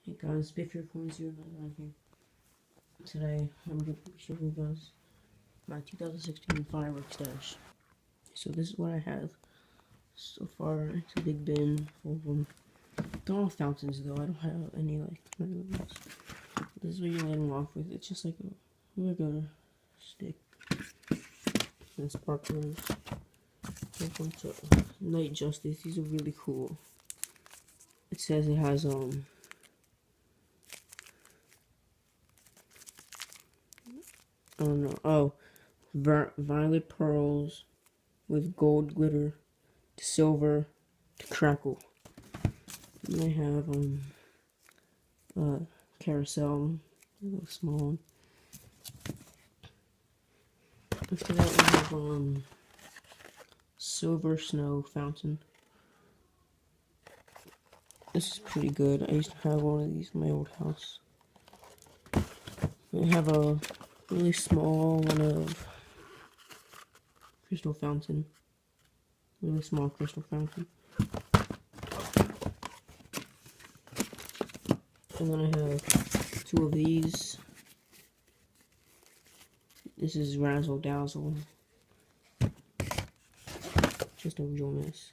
Hey guys, Biff0909 here. Today, I'm going to be showing you guys my 2016 Firework Stash. So this is what I have so far. It's a big bin full of them. They're all fountains though, I don't have any like ones. This is what you light them off with. It's just like a regular stick. And sparklers. A bunch of Night Justice. These are really cool. It says it has I don't know. Oh, violet pearls with gold glitter to silver to crackle. And I have carousel, a little small one. After that, we have silver snow fountain. This is pretty good. I used to have one of these in my old house. I have a really small one of crystal fountain. Really small crystal fountain. And then I have two of these. This is Razzle Dazzle. Just a real mess.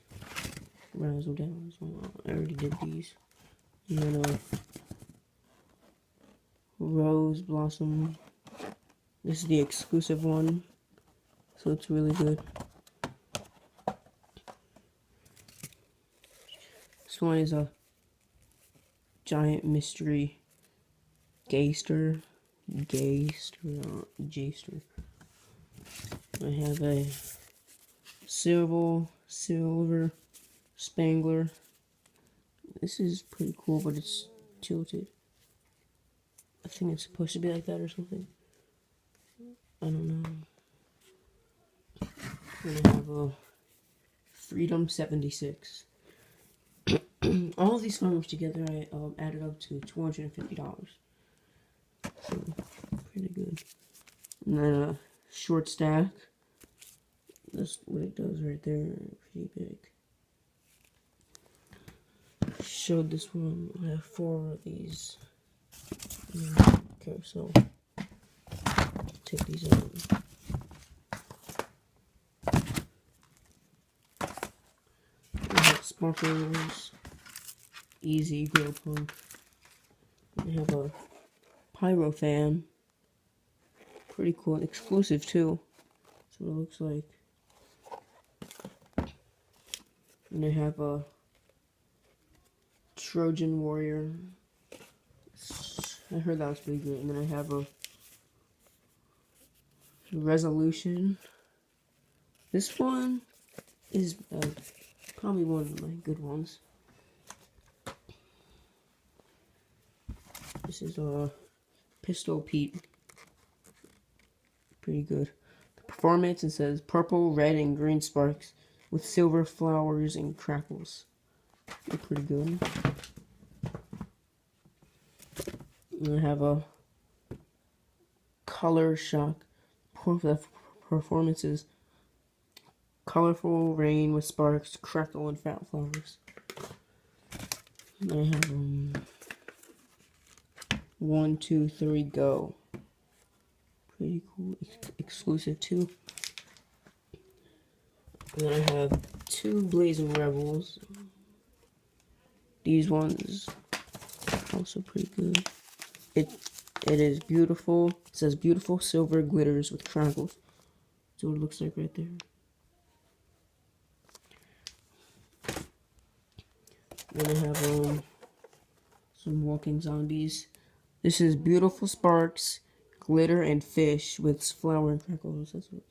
Razzle Dazzle. I already did these. And then Rose Blossom. This is the exclusive one, so it's really good. This one is a giant mystery gayster. I have a silver spangler. This is pretty cool, but it's tilted. I think it's supposed to be like that or something. I don't know. And I have a Freedom 76. All of these numbers together, I added up to $250. So, pretty good. And then a short stack. That's what it does right there. Pretty big. Showed this one. I have 4 of these. Okay, so take these out. We have sparklers, easy glow punk. We have a pyro fan, pretty cool, exclusive too. That's what it looks like. And I have a Trojan Warrior. I heard that was pretty good. And then I have a Resolution. This one is probably one of my good ones. This is a Pistol Pete. Pretty good. The performance, it says purple, red, and green sparks with silver flowers and crackles. They're pretty good. And I have a Color Shock. The performances: colorful rain with sparks, crackle, and fat flowers. And I have 1, 2, 3, go. Pretty cool, exclusive too. And then I have 2 Blazing Rebels. These ones also pretty good. It is beautiful. It says beautiful silver glitters with crackles. That's what it looks like right there. Then I have some walking zombies. This is beautiful sparks, glitter, and fish with flower and crackles. That's what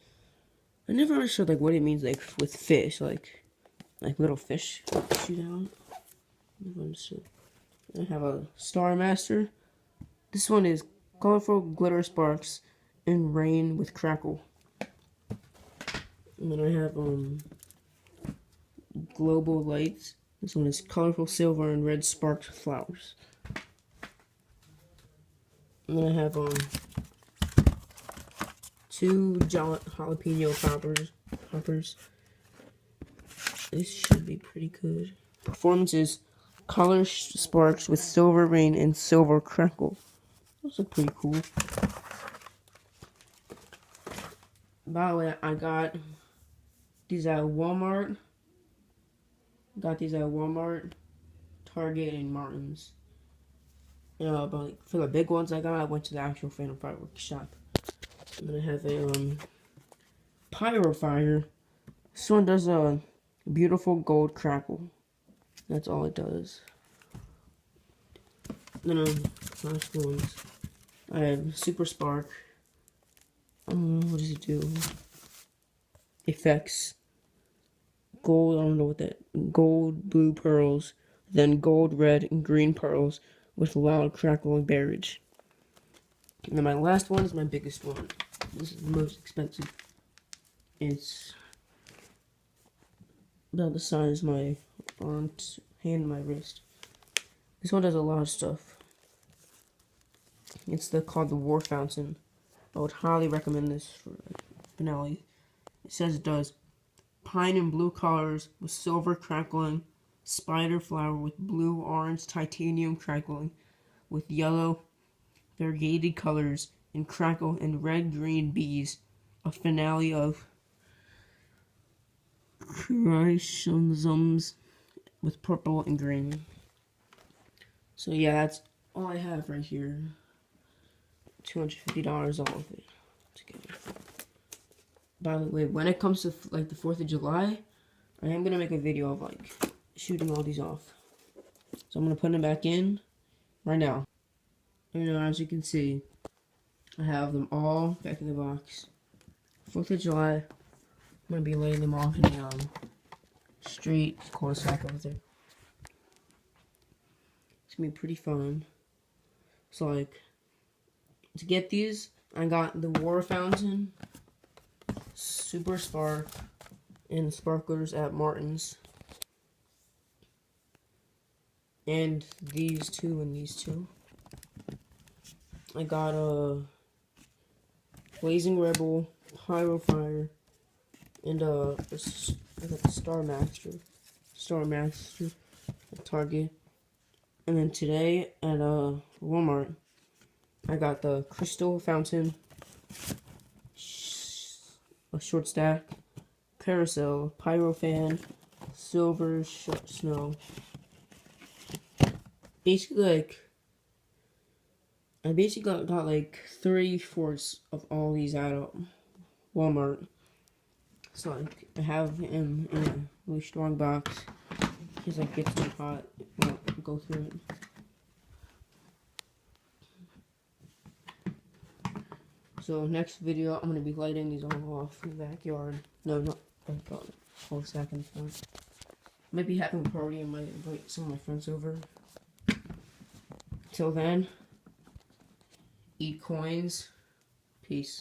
I never understood like what it means like with fish, like little fish shoot out. Never understood. I have a Star Master. This one is colorful glitter sparks and rain with crackle. And then I have Global Lights. This one is colorful silver and red sparked flowers. And then I have 2 jalapeno poppers. This should be pretty good. Performance is color sparks with silver rain and silver crackle. Those are pretty cool. By the way, I got these at Walmart. Target, and Martin's. But for the big ones I went to the actual Firework shop. I'm gonna have a Pyro. This one does a beautiful gold crackle. That's all it does. Then last ones. I have Super Spark. What does it do? Effects. Gold, I don't know what that. Gold, blue pearls. Then gold, red, and green pearls with loud crackle and barrage. And then my last one is my biggest one. This is the most expensive. It's about the size of my arm, hand, and my wrist. This one does a lot of stuff. It's called the War Fountain. I would highly recommend this for finale. It says it does pine and blue colors with silver crackling, spider flower with blue orange titanium crackling, with yellow variegated colors and crackle and red green bees. A finale of chrysanthemums with purple and green. So yeah, that's all I have right here. $250 all of it together. By the way, when it comes to like the 4th of July, I am gonna make a video of like shooting all these off. So I'm gonna put them back in right now. As you can see, I have them all back in the box. 4th of July, I'm gonna be laying them off in the street cul-de-sac over there. It's gonna be pretty fun. So like, to get these, I got the War Fountain, Super Spark, and sparklers at Martin's. And these two and these two. I got a Blazing Rebel, Pyro Fire, and I got the Star Master at Target. And then today at Walmart, I got the Crystal Fountain, a Short Stack, Carousel, Pyro Fan, Silver Snow. Basically, I got like 3/4 of all these at Walmart. So like, I have them in a really strong box because it gets too hot. Well, go through it. So next video, I'm gonna be lighting these all off in the backyard. No, not backyard. Whole stack in the front. Might be having a party and might invite some of my friends over. Till then, eat coins. Peace.